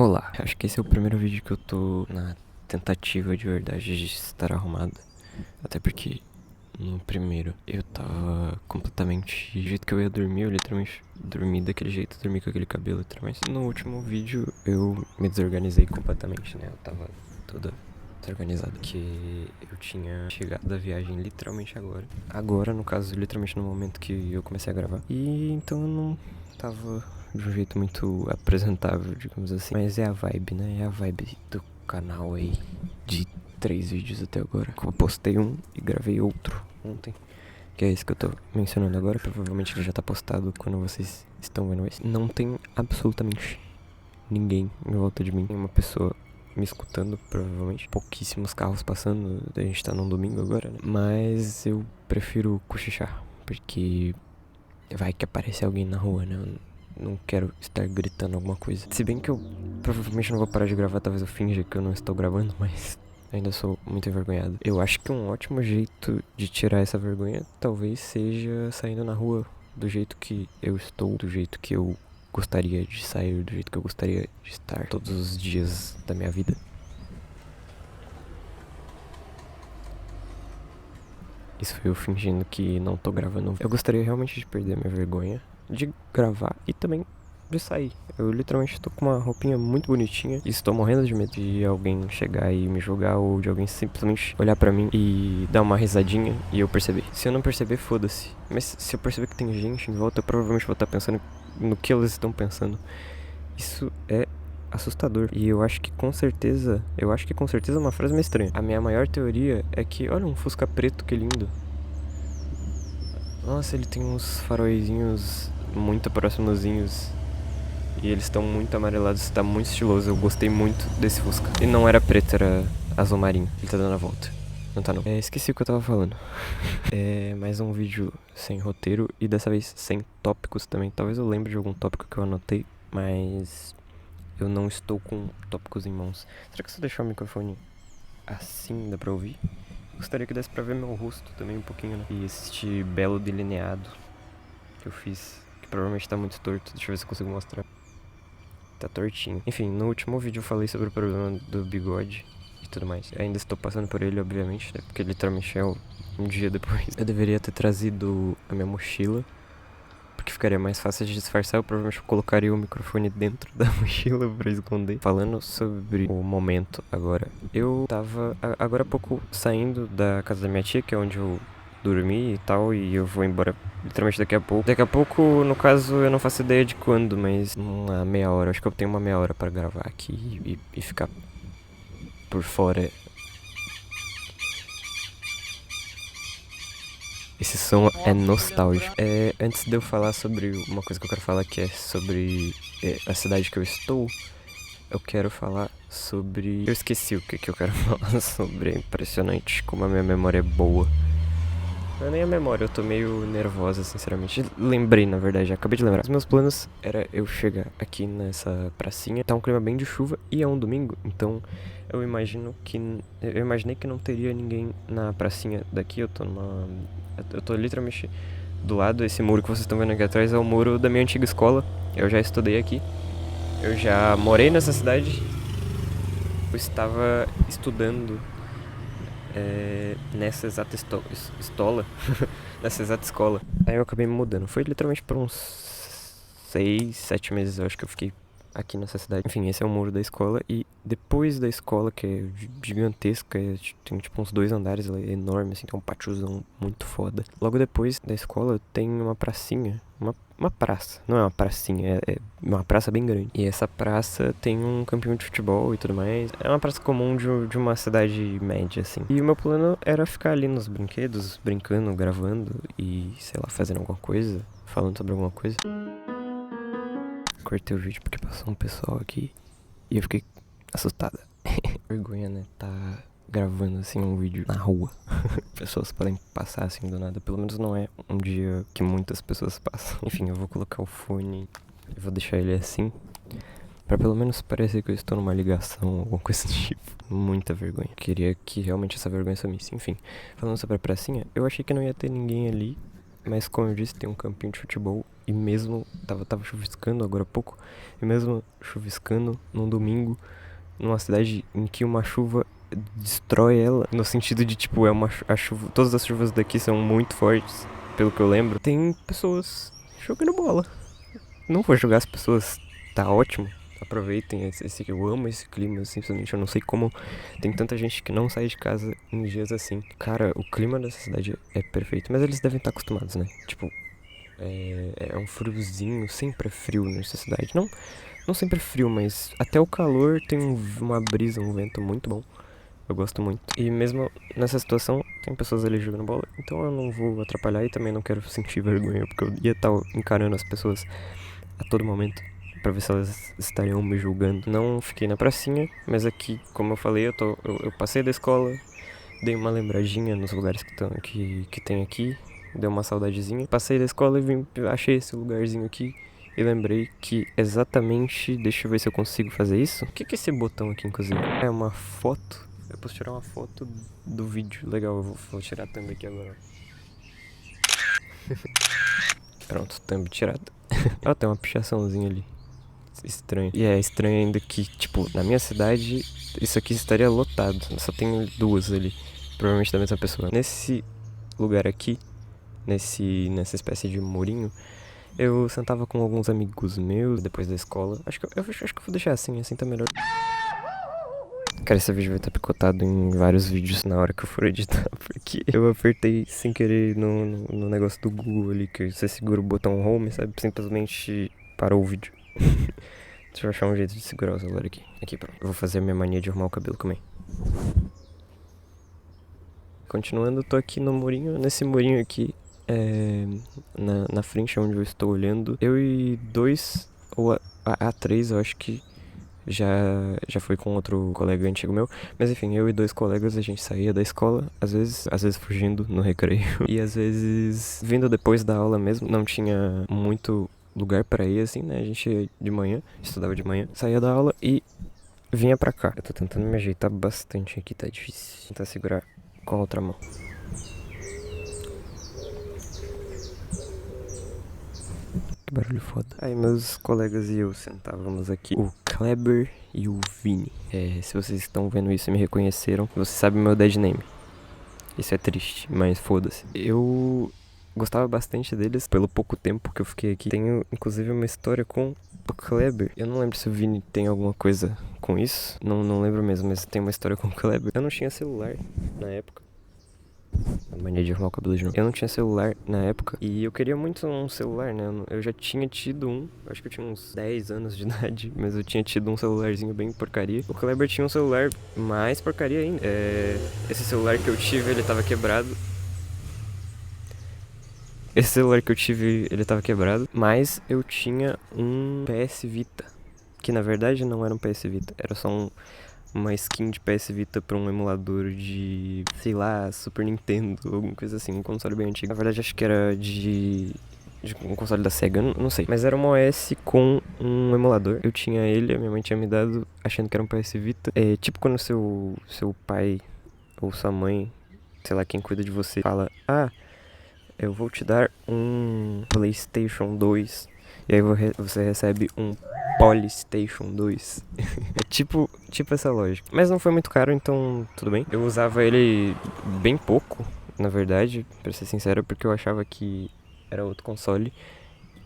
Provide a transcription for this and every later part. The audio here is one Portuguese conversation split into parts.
Olá, acho que esse é o primeiro vídeo que eu tô na tentativa de verdade de estar arrumado. Até porque no primeiro eu tava completamente do jeito que eu ia dormir, eu literalmente dormi daquele jeito, dormi com aquele cabelo, literalmente. No último vídeo eu me desorganizei completamente, né? Eu tava toda desorganizado, que eu tinha chegado da viagem literalmente agora. Agora, no caso, literalmente no momento que eu comecei a gravar. E então eu não tava de um jeito muito apresentável, digamos assim. Mas é a vibe, né? É a vibe do canal aí de 3 vídeos até agora. Eu postei um e gravei outro ontem, que é esse que eu tô mencionando agora. Provavelmente ele já tá postado quando vocês estão vendo esse. Não tem absolutamente ninguém em volta de mim. Tem uma pessoa me escutando, provavelmente. Pouquíssimos carros passando. A gente tá num domingo agora, né? Mas eu prefiro cochichar, porque vai que aparece alguém na rua, né? Eu não quero estar gritando alguma coisa. Se bem que eu provavelmente não vou parar de gravar, talvez eu finja que eu não estou gravando, mas ainda sou muito envergonhado. Eu acho que um ótimo jeito de tirar essa vergonha talvez seja saindo na rua do jeito que eu estou, do jeito que eu gostaria de sair, do jeito que eu gostaria de estar todos os dias da minha vida. Isso foi eu fingindo que não tô gravando. Eu gostaria realmente de perder a minha vergonha de gravar e também de sair. Eu literalmente tô com uma roupinha muito bonitinha e estou morrendo de medo de alguém chegar e me julgar ou de alguém simplesmente olhar pra mim e dar uma risadinha e eu perceber. Se eu não perceber, foda-se. Mas se eu perceber que tem gente em volta, eu provavelmente vou estar pensando no que elas estão pensando. Isso é assustador. E eu acho que com certeza é uma frase meio estranha. A minha maior teoria é que, olha, um Fusca preto, que lindo. Nossa, ele tem uns faróizinhos muito aproximozinhos. E eles estão muito amarelados, tá muito estiloso. Eu gostei muito desse Fusca. E não era preto, era azul marinho. Ele tá dando a volta. Não tá não. Esqueci o que eu tava falando. É mais um vídeo sem roteiro e dessa vez sem tópicos também. Talvez eu lembre de algum tópico que eu anotei, mas eu não estou com tópicos em mãos. Será que se eu deixar o microfone assim dá pra ouvir? Gostaria que desse pra ver meu rosto também um pouquinho, né? E este belo delineado que eu fiz, que provavelmente tá muito torto. Deixa eu ver se eu consigo mostrar. Tá tortinho. Enfim, no último vídeo eu falei sobre o problema do bigode e tudo mais. Eu ainda estou passando por ele, obviamente, né? Porque literalmente é um dia depois. Eu deveria ter trazido a minha mochila, porque ficaria mais fácil de disfarçar. Eu provavelmente colocaria o microfone dentro da mochila pra esconder. Falando sobre o momento agora, eu tava agora há pouco saindo da casa da minha tia, que é onde eu dormi e tal, e eu vou embora literalmente daqui a pouco. Daqui a pouco, no caso, eu não faço ideia de quando, mas uma meia hora. Acho que eu tenho uma meia hora pra gravar aqui e ficar por fora. Esse som é nostálgico. Antes de eu falar sobre uma coisa que eu quero falar, que é sobre a cidade que eu estou, eu quero falar sobre... Eu esqueci o que eu quero falar sobre. É impressionante como a minha memória é boa. Não é nem a memória, eu tô meio nervosa, sinceramente. Lembrei, na verdade, acabei de lembrar. Os meus planos era eu chegar aqui nessa pracinha. Tá um clima bem de chuva e é um domingo, então eu imaginei que não teria ninguém na pracinha daqui. Eu tô literalmente do lado. Esse muro que vocês estão vendo aqui atrás é o muro da minha antiga escola. Eu já estudei aqui. Eu já morei nessa cidade. Eu estava estudando nessa exata estola, nessa exata escola. Aí eu acabei me mudando. Foi literalmente por uns 6, 7 meses, eu acho que eu fiquei aqui nessa cidade. Enfim, esse é o muro da escola. E depois da escola, que é gigantesca, tem tipo uns 2 andares, ela é enorme, assim, tem um pátiozão muito foda. Logo depois da escola tem uma pracinha, uma praça, não é uma pracinha, é uma praça bem grande. E essa praça tem um campinho de futebol e tudo mais. É uma praça comum de uma cidade média, assim. E o meu plano era ficar ali nos brinquedos, brincando, gravando e, sei lá, fazendo alguma coisa, falando sobre alguma coisa. Cortei o vídeo porque passou um pessoal aqui e eu fiquei assustada. Vergonha, né? Tá gravando assim um vídeo na rua. Pessoas podem passar assim do nada. Pelo menos não é um dia que muitas pessoas passam. Enfim, eu vou colocar o fone e vou deixar ele assim, pra pelo menos parecer que eu estou numa ligação ou alguma coisa do tipo. Muita vergonha. Queria que realmente essa vergonha sumisse. Enfim, falando sobre a pracinha, eu achei que não ia ter ninguém ali, mas como eu disse, tem um campinho de futebol E mesmo, tava chuviscando agora há pouco, e mesmo chuviscando num domingo, numa cidade em que uma chuva destrói ela, no sentido de, tipo, a chuva, todas as chuvas daqui são muito fortes, pelo que eu lembro, tem pessoas jogando bola. Não vou jogar as pessoas, tá ótimo. Aproveitem eu amo esse clima, simplesmente eu não sei como tem tanta gente que não sai de casa em dias assim. Cara, o clima dessa cidade é perfeito, mas eles devem estar acostumados, né? Tipo, é um friozinho, sempre é frio nessa cidade. Não sempre é frio, mas até o calor tem uma brisa, um vento muito bom. Eu gosto muito. E mesmo nessa situação, tem pessoas ali jogando bola, então eu não vou atrapalhar e também não quero sentir vergonha, porque eu ia estar encarando as pessoas a todo momento pra ver se elas estariam me julgando. Não fiquei na pracinha, mas aqui, como eu falei, eu passei da escola, dei uma lembradinha nos lugares que tem aqui, dei uma saudadezinha. Passei da escola e achei esse lugarzinho aqui e lembrei que exatamente, deixa eu ver se eu consigo fazer isso. O que é esse botão aqui, inclusive? É uma foto. Eu posso tirar uma foto do vídeo. Legal, eu vou tirar a thumb aqui agora. Pronto, thumb tirada. Ó, tem uma pichaçãozinha ali. Estranho. E é estranho ainda que, tipo, na minha cidade, isso aqui estaria lotado. Só tem duas ali. Provavelmente da mesma pessoa. Nesse lugar aqui, nessa espécie de murinho, eu sentava com alguns amigos meus depois da escola. Acho que eu vou deixar assim tá melhor. Cara, esse vídeo vai estar picotado em vários vídeos na hora que eu for editar, porque eu apertei sem querer no negócio do Google ali, que você segura o botão home, sabe? Simplesmente parou o vídeo. Deixa eu achar um jeito de segurar o celular aqui. Aqui, pronto. Eu vou fazer a minha mania de arrumar o cabelo também. Continuando, tô aqui no murinho. Nesse murinho aqui, na frente onde eu estou olhando, eu e dois, ou a três, eu acho que já foi com outro colega antigo meu. Mas enfim, eu e dois colegas, a gente saía da escola, às vezes fugindo no recreio. E às vezes vindo depois da aula mesmo. Não tinha muito lugar pra ir, assim, né? A gente ia de manhã, estudava de manhã, saía da aula e vinha pra cá. Eu tô tentando me ajeitar bastante aqui, tá difícil. Tentar segurar com a outra mão. Que barulho foda. Aí meus colegas e eu sentávamos aqui. O Kleber e o Vini. Se vocês estão vendo isso e me reconheceram, você sabe meu dead name. Isso é triste, mas foda-se. Eu gostava bastante deles pelo pouco tempo que eu fiquei aqui. Tenho inclusive uma história com o Kleber. Eu não lembro se o Vini tem alguma coisa com isso. Não lembro mesmo, mas tem uma história com o Kleber. Eu não tinha celular na época. A mania de arrumar o cabelo de novo. Eu não tinha celular na época e eu queria muito um celular, né? Eu já tinha tido um, acho que eu tinha uns 10 anos de idade, mas eu tinha tido um celularzinho bem porcaria. O Kleber tinha um celular mais porcaria ainda. Esse celular que eu tive, ele tava quebrado. Esse celular que eu tive, ele tava quebrado, mas eu tinha um PS Vita, que na verdade não era um PS Vita, era só uma skin de PS Vita pra um emulador de, sei lá, Super Nintendo, alguma coisa assim, um console bem antigo. Na verdade acho que era de um console da Sega, não sei. Mas era um OS com um emulador. Eu tinha ele, a minha mãe tinha me dado achando que era um PS Vita. É tipo quando seu pai ou sua mãe, sei lá, quem cuida de você, fala: ah, eu vou te dar um PlayStation 2. E aí você recebe um Polystation 2. É tipo essa lógica. Mas não foi muito caro, então tudo bem. Eu usava ele bem pouco, na verdade, pra ser sincero, porque eu achava que era outro console.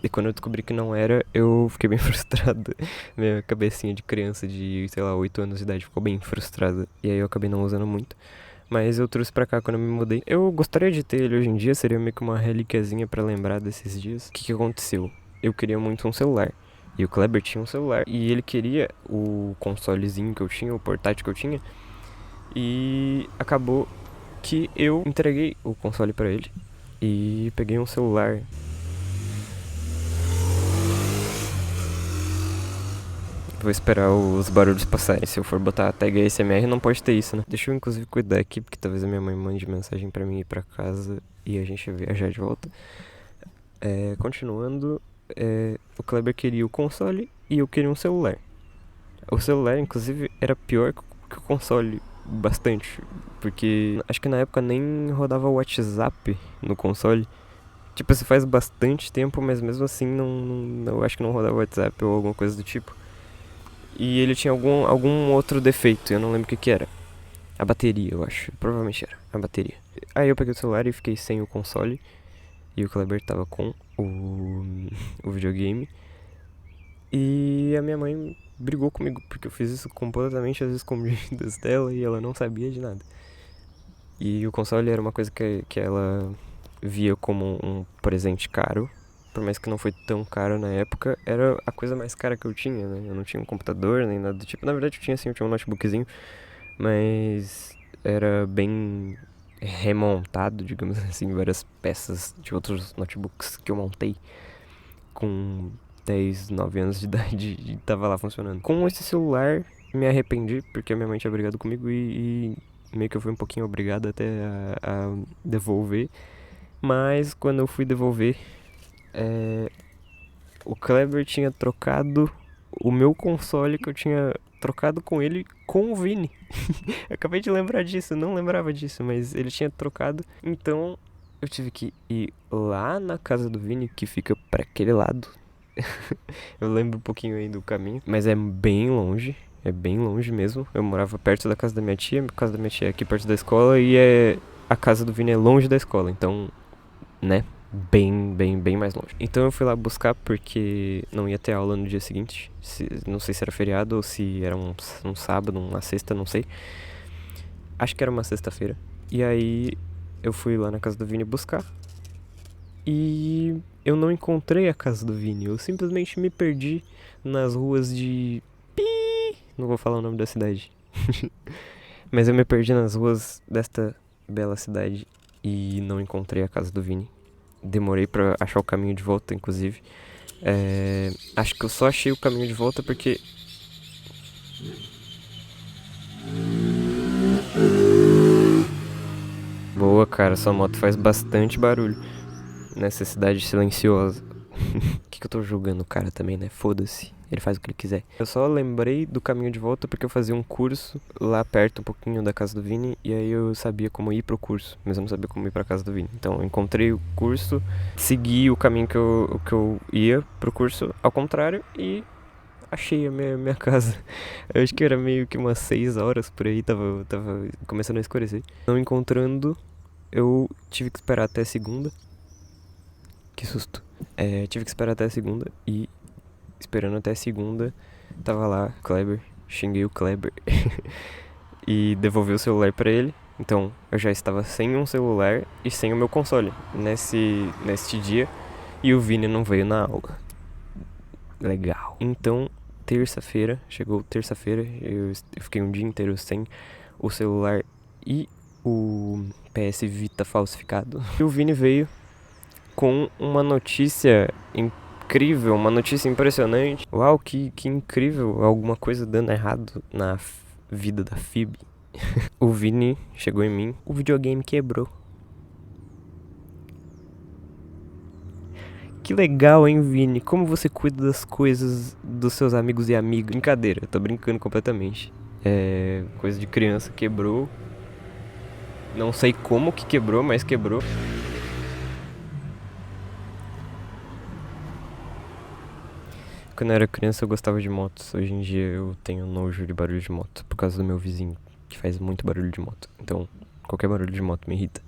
E quando eu descobri que não era, eu fiquei bem frustrado. Minha cabecinha de criança de, sei lá, 8 anos de idade ficou bem frustrada. E aí eu acabei não usando muito. Mas eu trouxe pra cá quando eu me mudei. Eu gostaria de ter ele hoje em dia, seria meio que uma reliquiazinha pra lembrar desses dias. O que aconteceu? Eu queria muito um celular. E o Kleber tinha um celular. E ele queria o consolezinho que eu tinha, o portátil que eu tinha. E acabou que eu entreguei o console pra ele. E peguei um celular. Vou esperar os barulhos passarem. Se eu for botar a tag ASMR, não pode ter isso, né? Deixa eu inclusive cuidar aqui, porque talvez a minha mãe mande mensagem pra mim ir pra casa e a gente viajar de volta. Continuando, o Kleber queria o console e eu queria um celular. O celular, inclusive, era pior que o console, bastante. Porque acho que na época nem rodava o WhatsApp no console. Tipo, se faz bastante tempo, mas mesmo assim eu acho que não rodava WhatsApp ou alguma coisa do tipo. E ele tinha algum outro defeito, eu não lembro o que era. A bateria, eu acho. Provavelmente era a bateria. Aí eu peguei o celular e fiquei sem o console. E o Kleber tava com o videogame. E a minha mãe brigou comigo porque eu fiz isso completamente às escondidas dela e ela não sabia de nada. E o console era uma coisa que ela via como um presente caro. Por mais que não foi tão caro na época, era a coisa mais cara que eu tinha, né? Eu não tinha um computador nem nada do tipo. Na verdade eu tinha um notebookzinho, mas era bem remontado, digamos assim, várias peças de outros notebooks que eu montei com 10, 9 anos de idade e tava lá funcionando. Com esse celular, me arrependi, porque a minha mãe tinha brigado comigo e meio que eu fui um pouquinho obrigado até a devolver. Mas quando eu fui devolver, o Kleber tinha trocado o meu console que eu tinha trocado com ele com o Vini. Acabei de lembrar disso, eu não lembrava disso, mas ele tinha trocado. Então eu tive que ir lá na casa do Vini, que fica pra aquele lado. Eu lembro um pouquinho aí do caminho, mas é bem longe mesmo. Eu morava perto da casa da minha tia, a casa da minha tia é aqui perto da escola e a casa do Vini é longe da escola, então, né, bem mais longe. Então eu fui lá buscar porque não ia ter aula no dia seguinte, não sei se era feriado ou se era um sábado, uma sexta, não sei. Acho que era uma sexta-feira. E aí eu fui lá na casa do Vini buscar. E eu não encontrei a casa do Vini. Eu simplesmente me perdi nas ruas de... Não vou falar o nome da cidade. Mas eu me perdi nas ruas desta bela cidade e não encontrei a casa do Vini. Demorei pra achar o caminho de volta, inclusive. Acho que eu só achei o caminho de volta porque... Boa, cara, sua moto faz bastante barulho nessa cidade silenciosa. Que eu tô julgando o cara também, né? Foda-se, ele faz o que ele quiser. Eu só lembrei do caminho de volta porque eu fazia um curso lá perto, um pouquinho da casa do Vini, e aí eu sabia como ir pro curso, mas eu não sabia como ir pra casa do Vini. Então eu encontrei o curso, segui o caminho que eu ia pro curso, ao contrário, e achei a minha casa. Eu acho que era meio que umas 6 horas por aí, tava começando a escurecer. Não encontrando, eu tive que esperar até segunda. Que susto. Tive que esperar até a segunda e esperando até a segunda, tava lá, Kleber, xinguei o Kleber e devolvi o celular pra ele. Então, eu já estava sem um celular e sem o meu console neste dia e o Vini não veio na aula. Legal. Então, chegou terça-feira, eu fiquei um dia inteiro sem o celular e o PS Vita falsificado. E o Vini veio com uma notícia incrível, uma notícia impressionante. Uau, que incrível, alguma coisa dando errado na vida da Phoebe. O Vini chegou em mim, o videogame quebrou. Que legal, hein, Vini? Como você cuida das coisas dos seus amigos e amigas? Brincadeira, eu tô brincando completamente. Coisa de criança, quebrou. Não sei como que quebrou, mas quebrou. Quando eu era criança eu gostava de motos. Hoje em dia eu tenho nojo de barulho de moto por causa do meu vizinho, que faz muito barulho de moto. Então, qualquer barulho de moto me irrita.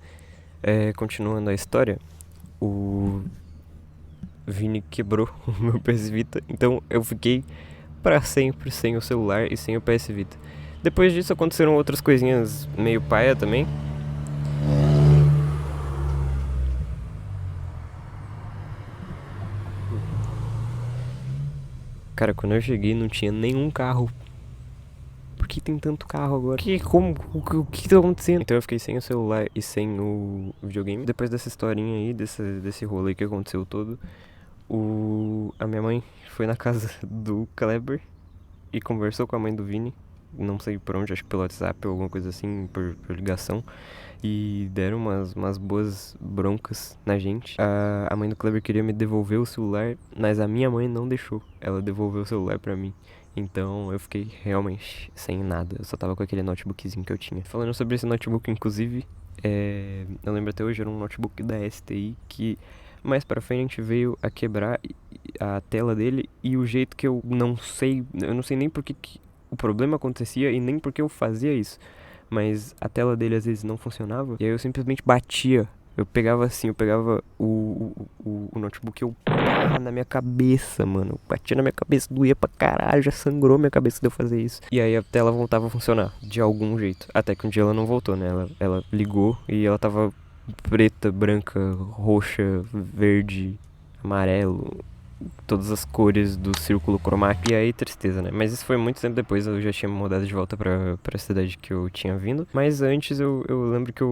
Continuando a história, o Vini quebrou o meu PS Vita, então eu fiquei pra sempre sem o celular e sem o PS Vita. Depois disso aconteceram outras coisinhas meio paia também. Cara, quando eu cheguei não tinha nenhum carro. Por que tem tanto carro agora? O que tá acontecendo? Então eu fiquei sem o celular e sem o videogame. Depois dessa historinha aí, desse rolê que aconteceu todo, a minha mãe foi na casa do Kleber e conversou com a mãe do Vini. Não sei por onde, acho que pelo WhatsApp ou alguma coisa assim, por ligação. E deram umas boas broncas na gente. A mãe do Kleber queria me devolver o celular, mas a minha mãe não deixou. Ela devolveu o celular pra mim. Então eu fiquei realmente sem nada. Eu só tava com aquele notebookzinho que eu tinha. Falando sobre esse notebook, inclusive, eu lembro até hoje, era um notebook da STI que mais pra frente veio a quebrar a tela dele, e o jeito que eu não sei nem por que o problema acontecia e nem por que eu fazia isso, mas a tela dele às vezes não funcionava, e aí eu simplesmente batia. Eu pegava assim, eu pegava o notebook e eu na minha cabeça, mano. Eu batia na minha cabeça, doía pra caralho, já sangrou minha cabeça de eu fazer isso. E aí a tela voltava a funcionar, de algum jeito. Até que um dia ela não voltou, né? Ela ligou e ela tava preta, branca, roxa, verde, amarelo, todas as cores do círculo cromático. E aí, tristeza, né? Mas isso foi muito tempo depois, eu já tinha mudado de volta pra cidade que eu tinha vindo. Mas antes, eu lembro que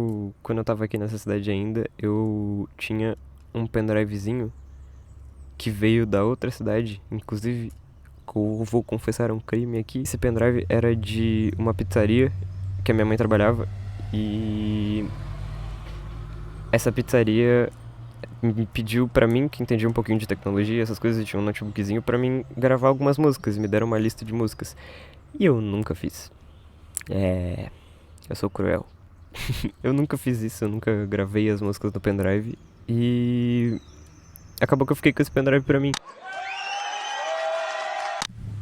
quando eu tava aqui nessa cidade ainda, eu tinha um pendrivezinho que veio da outra cidade. Inclusive, eu vou confessar um crime aqui. Esse pendrive era de uma pizzaria que a minha mãe trabalhava. E essa pizzaria me pediu pra mim, que entendia um pouquinho de tecnologia, essas coisas, e tinha um notebookzinho pra mim gravar algumas músicas, e me deram uma lista de músicas. E eu nunca fiz. Eu sou cruel. Eu nunca fiz isso, eu nunca gravei as músicas no pendrive, e acabou que eu fiquei com esse pendrive pra mim.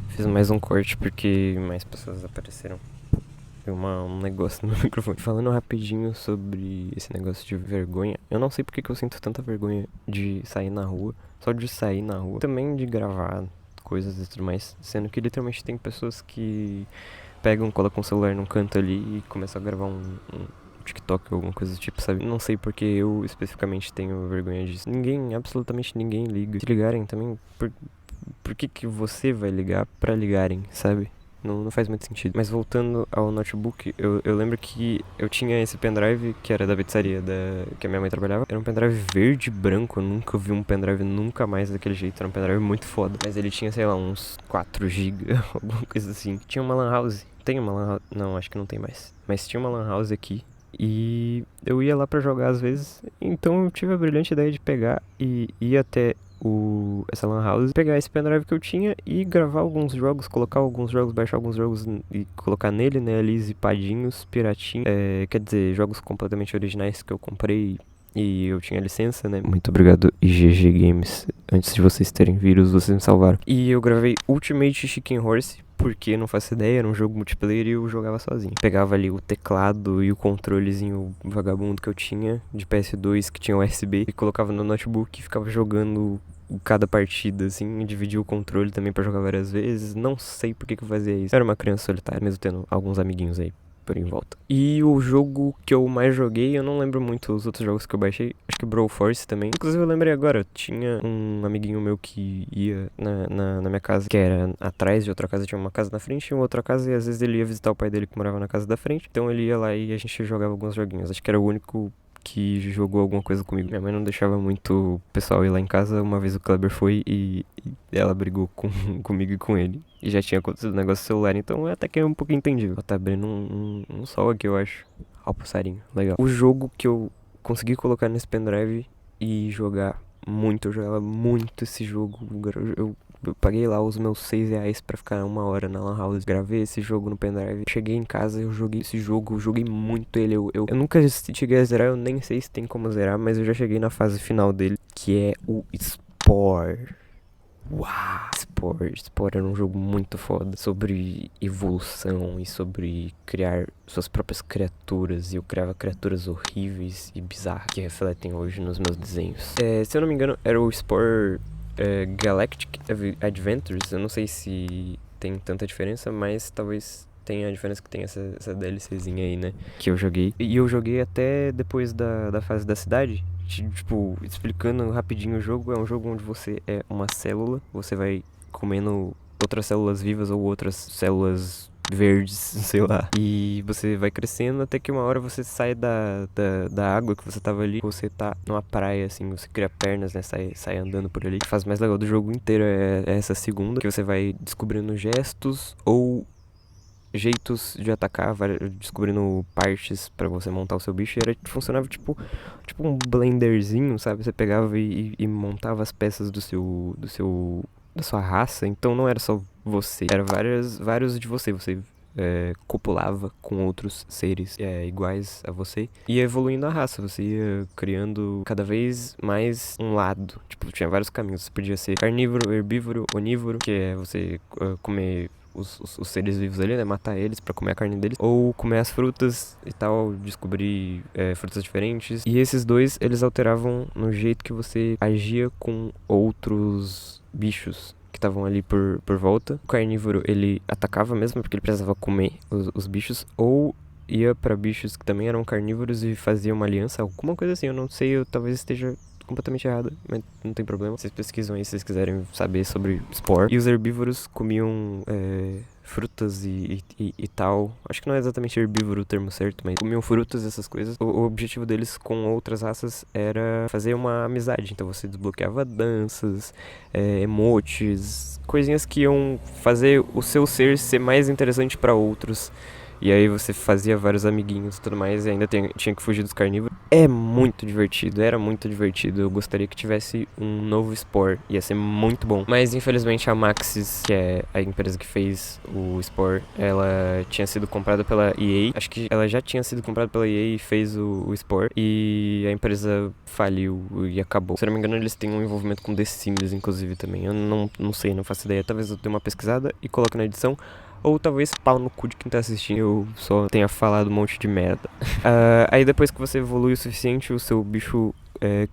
Fiz mais um corte porque mais pessoas apareceram. Um negócio no meu microfone. Falando rapidinho sobre esse negócio de vergonha, eu não sei porque que eu sinto tanta vergonha de sair na rua, só de sair na rua, também de gravar coisas e tudo mais, sendo que literalmente tem pessoas que pegam, colocam o celular num canto ali e começam a gravar um TikTok ou alguma coisa do tipo, sabe? Não sei porque eu especificamente tenho vergonha disso. Ninguém, absolutamente ninguém liga. Se ligarem também, por que você vai ligar pra ligarem, sabe? Não faz muito sentido. Mas voltando ao notebook, eu lembro que eu tinha esse pendrive que era da pizzaria que a minha mãe trabalhava. Era um pendrive verde e branco. Eu nunca vi um pendrive nunca mais daquele jeito. Era um pendrive muito foda. Mas ele tinha, sei lá, uns 4 GB, alguma coisa assim. Tinha uma lan house. Tem uma lan house? Não, acho que não tem mais. Mas tinha uma lan house aqui. E eu ia lá pra jogar às vezes. Então eu tive a brilhante ideia de pegar e ir até essa lan house, pegar esse pendrive que eu tinha e gravar alguns jogos, colocar alguns jogos, baixar alguns jogos e colocar nele, né, ali zipadinhos, piratinhos, quer dizer, jogos completamente originais que eu comprei e eu tinha licença, né. Muito obrigado, IGG Games. Antes de vocês terem vírus, vocês me salvaram. E eu gravei Ultimate Chicken Horse, porque não faço ideia, era um jogo multiplayer e eu jogava sozinho. Pegava ali o teclado e o controlezinho vagabundo que eu tinha de PS2 que tinha USB e colocava no notebook e ficava jogando cada partida, assim, dividia o controle também pra jogar várias vezes. Não sei por que eu fazia isso. Eu era uma criança solitária, mesmo tendo alguns amiguinhos aí por em volta. E o jogo que eu mais joguei, eu não lembro muito os outros jogos que eu baixei. Acho que Brawl Force também. Inclusive eu lembrei agora, tinha um amiguinho meu que ia na minha casa, que era atrás de outra casa, tinha uma casa na frente e uma outra casa, e às vezes ele ia visitar o pai dele que morava na casa da frente. Então ele ia lá e a gente jogava alguns joguinhos. Acho que era o único que jogou alguma coisa comigo. Minha mãe não deixava muito o pessoal ir lá em casa. Uma vez o Kleber foi e ela brigou comigo e com ele. E já tinha acontecido um negócio celular, então até que é um pouco entendível. Tá abrindo um sol aqui, eu acho. Ó, o passarinho, legal. O jogo que eu consegui colocar nesse pendrive e jogar muito, eu jogava muito esse jogo. Eu paguei lá os meus R$6 pra ficar 1 hora na lan house. Gravei esse jogo no pendrive. Cheguei em casa, eu joguei esse jogo, eu joguei muito ele. Eu nunca cheguei a zerar, eu nem sei se tem como zerar, mas eu já cheguei na fase final dele, que é o Spore. Uau! Spore era um jogo muito foda, sobre evolução e sobre criar suas próprias criaturas. E eu criava criaturas horríveis e bizarras que refletem hoje nos meus desenhos. Se eu não me engano, era o Spore Galactic Adventures. Eu não sei se tem tanta diferença, mas talvez tenha a diferença que tem essa DLCzinha aí, né, que eu joguei. E eu joguei até depois da fase da cidade. Tipo, explicando rapidinho o jogo, é um jogo onde você é uma célula, você vai comendo outras células vivas ou outras células verdes, sei lá. E você vai crescendo até que uma hora você sai da água que você tava ali. Você tá numa praia, assim, você cria pernas, né, sai andando por ali. A fase mais legal do jogo inteiro é essa segunda, que você vai descobrindo gestos ou jeitos de atacar, descobrindo partes pra você montar o seu bicho. E funcionava tipo um blenderzinho, sabe? Você pegava e montava as peças da sua raça. Então não era só você, era vários de você. Você copulava com outros seres iguais a você. Ia evoluindo a raça, você ia criando cada vez mais um lado. Tipo, tinha vários caminhos. Você podia ser carnívoro, herbívoro, onívoro, que é você comer os seres vivos ali, né? Matar eles pra comer a carne deles. Ou comer as frutas e tal, descobrir frutas diferentes. E esses dois, eles alteravam no jeito que você agia com outros bichos que estavam ali por volta. O carnívoro, ele atacava mesmo porque ele precisava comer os bichos. Ou ia pra bichos que também eram carnívoros e fazia uma aliança, alguma coisa assim. Eu não sei, eu talvez esteja completamente errado, mas não tem problema. Vocês pesquisam aí se vocês quiserem saber sobre Spore. E os herbívoros comiam frutas e tal. Acho que não é exatamente herbívoro o termo certo, mas comiam frutas, essas coisas. O objetivo deles com outras raças era fazer uma amizade. Então você desbloqueava danças, emotes, coisinhas que iam fazer o seu ser mais interessante pra outros. E aí você fazia vários amiguinhos e tudo mais, e ainda tinha que fugir dos carnívoros. É muito divertido, era muito divertido. Eu gostaria que tivesse um novo Spore, ia ser muito bom. Mas infelizmente a Maxis, que é a empresa que fez o Spore, ela tinha sido comprada pela EA. Acho que ela já tinha sido comprada pela EA e fez o Spore. E a empresa faliu e acabou. Se eu não me engano, eles têm um envolvimento com The Sims, inclusive, também. Eu não sei, não faço ideia. Talvez eu dê uma pesquisada e coloque na edição. Ou talvez pau no cu de quem tá assistindo, eu só tenha falado um monte de merda. Aí depois que você evolui o suficiente, o seu bicho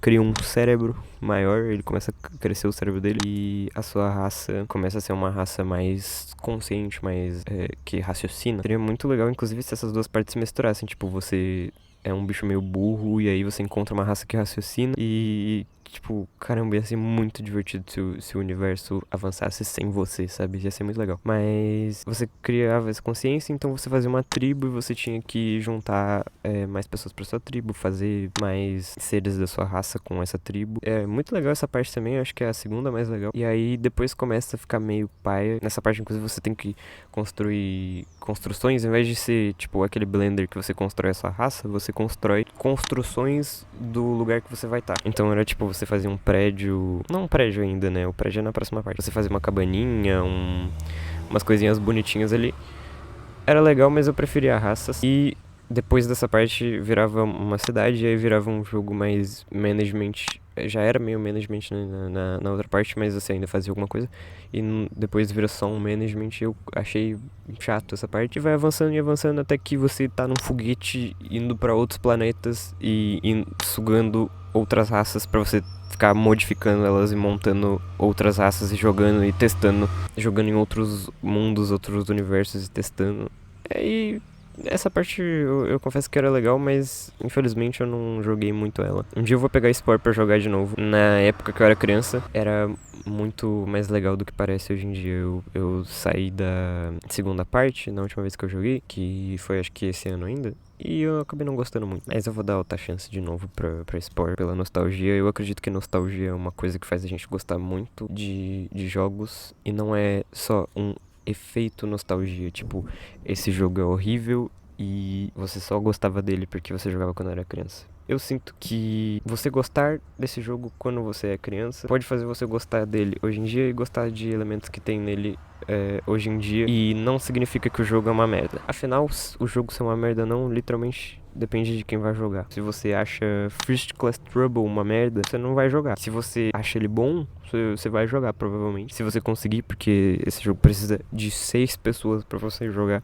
cria um cérebro maior, ele começa a crescer o cérebro dele e a sua raça começa a ser uma raça mais consciente, mais que raciocina. Seria muito legal, inclusive, se essas duas partes se misturassem. Tipo, você é um bicho meio burro e aí você encontra uma raça que raciocina e... Tipo, caramba, ia ser muito divertido se o universo avançasse sem você, sabe? Ia ser muito legal. Mas você criava essa consciência, então você fazia uma tribo e você tinha que juntar mais pessoas pra sua tribo, fazer mais seres da sua raça com essa tribo. É muito legal essa parte também, eu acho que é a segunda mais legal. E aí depois começa a ficar meio paia. Nessa parte, inclusive, você tem que construir construções, ao invés de ser, tipo, aquele Blender que você constrói a sua raça, você constrói construções do lugar que você vai estar. Então era tipo, você fazia um prédio... Não um prédio ainda, né? O prédio é na próxima parte. Você fazia uma cabaninha, umas coisinhas bonitinhas ali. Era legal, mas eu preferia raças. E depois dessa parte virava uma cidade, e aí virava um jogo mais management. Já era meio management na outra parte, mas você ainda fazia alguma coisa. E depois vira só um management. Eu achei chato essa parte. E vai avançando e avançando até que você tá num foguete indo pra outros planetas e sugando outras raças pra você ficar modificando elas e montando outras raças e jogando e testando. Jogando em outros mundos, outros universos e testando. E essa parte eu confesso que era legal, mas infelizmente eu não joguei muito ela. Um dia eu vou pegar Spore pra jogar de novo. Na época que eu era criança, era muito mais legal do que parece hoje em dia. Eu saí da segunda parte, na última vez que eu joguei, que foi acho que esse ano ainda. E eu acabei não gostando muito. Mas eu vou dar outra chance de novo pra Spore, pela nostalgia. Eu acredito que nostalgia é uma coisa que faz a gente gostar muito de jogos. E não é só um efeito nostalgia, tipo, esse jogo é horrível e você só gostava dele porque você jogava quando era criança. Eu sinto que você gostar desse jogo quando você é criança pode fazer você gostar dele hoje em dia e gostar de elementos que tem nele hoje em dia, e não significa que o jogo é uma merda. Afinal, o jogo ser uma merda não, literalmente depende de quem vai jogar. Se você acha First Class Trouble uma merda, você não vai jogar. Se você acha ele bom, você vai jogar, provavelmente. Se você conseguir, porque esse jogo precisa de 6 pessoas pra você jogar.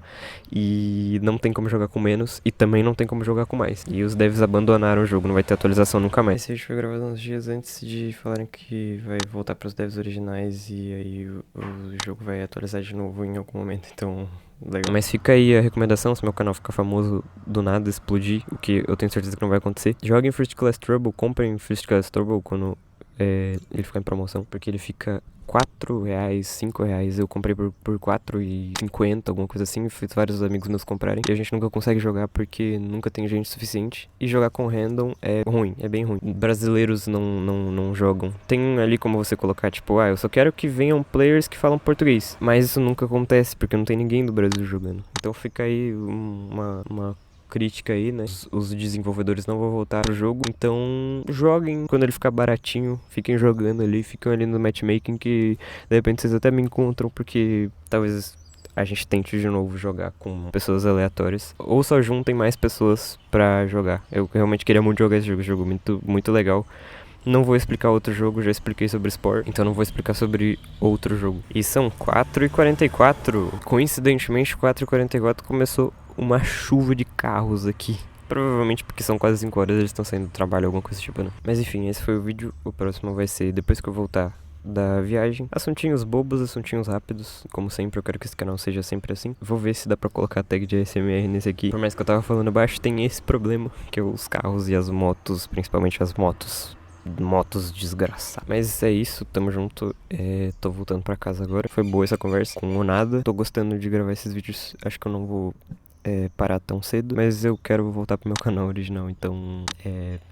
E não tem como jogar com menos. E também não tem como jogar com mais. E os devs abandonaram o jogo, não vai ter atualização nunca mais. Esse vídeo foi gravado uns dias antes de falarem que vai voltar pros devs originais. E aí o jogo vai atualizar de novo em algum momento. Então... legal. Mas fica aí a recomendação, se meu canal ficar famoso do nada, explodir, o que eu tenho certeza que não vai acontecer. Joguem First Class Trouble, comprem First Class Trouble quando ele ficar em promoção, porque ele fica R$4, R$5. Eu comprei por R$4,50, alguma coisa assim. Fiz vários amigos meus comprarem. E a gente nunca consegue jogar porque nunca tem gente suficiente. E jogar com random é ruim, é bem ruim. Brasileiros não jogam. Tem ali como você colocar, tipo, eu só quero que venham players que falam português. Mas isso nunca acontece, porque não tem ninguém do Brasil jogando. Então fica aí uma crítica aí, né? Os desenvolvedores não vão voltar pro jogo, então joguem quando ele ficar baratinho, fiquem jogando ali, fiquem ali no matchmaking, que de repente vocês até me encontram, porque talvez a gente tente de novo jogar com pessoas aleatórias. Ou só juntem mais pessoas pra jogar. Eu realmente queria muito jogar esse jogo muito, muito legal. Não vou explicar outro jogo, já expliquei sobre Spore, então não vou explicar sobre outro jogo. E são 4h44. Coincidentemente, 4h44 começou uma chuva de carros aqui. Provavelmente porque são quase 5 horas, eles estão saindo do trabalho, alguma coisa tipo, né? Mas enfim, esse foi o vídeo. O próximo vai ser depois que eu voltar da viagem. Assuntinhos bobos, assuntinhos rápidos. Como sempre, eu quero que esse canal seja sempre assim. Vou ver se dá pra colocar tag de ASMR nesse aqui. Por mais que eu tava falando baixo, tem esse problema, que é os carros e as motos, principalmente as motos desgraçadas. Mas é isso, tamo junto. Tô voltando pra casa agora. Foi boa essa conversa com o Nada. Tô gostando de gravar esses vídeos. Acho que eu não vou parar tão cedo, mas eu quero voltar pro meu canal original, então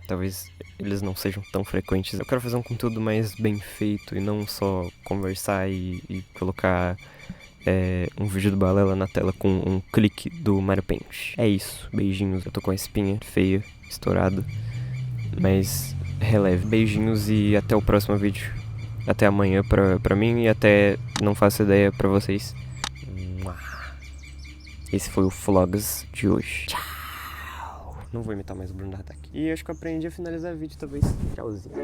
talvez eles não sejam tão frequentes. Eu quero fazer um conteúdo mais bem feito e não só conversar e colocar um vídeo do Balela na tela com um clique do Mario Paint. É isso, beijinhos. Eu tô com a espinha feia, estourada, mas releve. Beijinhos e até o próximo vídeo. Até amanhã pra mim e até não faço ideia pra vocês. Esse foi o Vlogs de hoje. Tchau. Não vou imitar mais o Bruno Hatak. E acho que eu aprendi a finalizar o vídeo talvez. Tchauzinho.